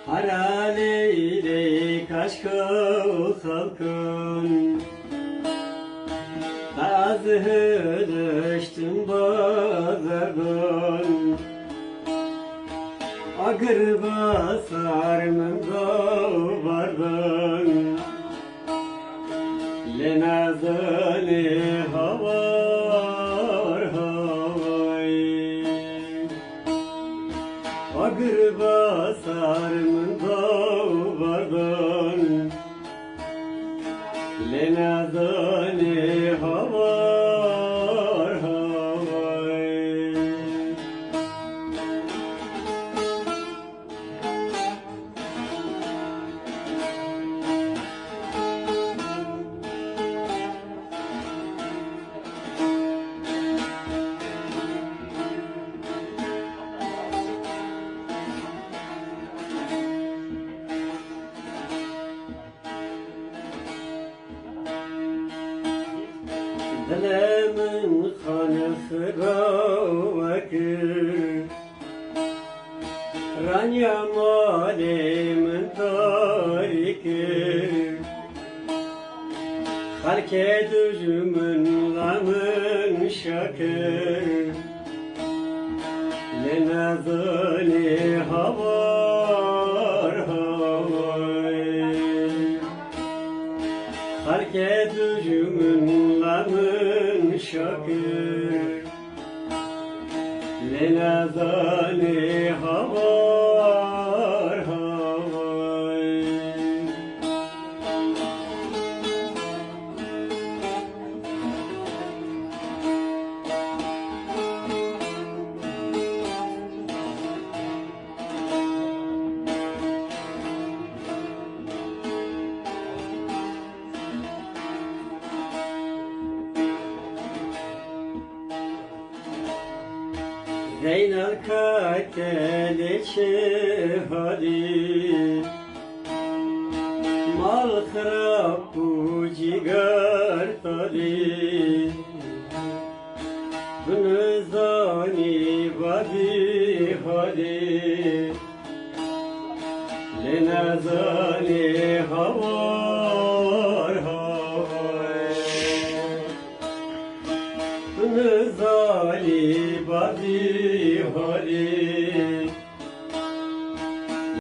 Haraleyli kaşkı halkın Bazı düştüm bazardan Agır basar menzavardan Lenazani havar havay Agır basar menzavardan Lenazani havar havay Dilemin hanıfı vakir Ranya malimin tarikir Halke düzümün lamın şakir Lenazali havar havay Halke düzümün lamın şakir Lenazali havar havay Zeynel kateli şehadi Mal kırap bu cigar tali Günüzani vadi hadi Lenazani hava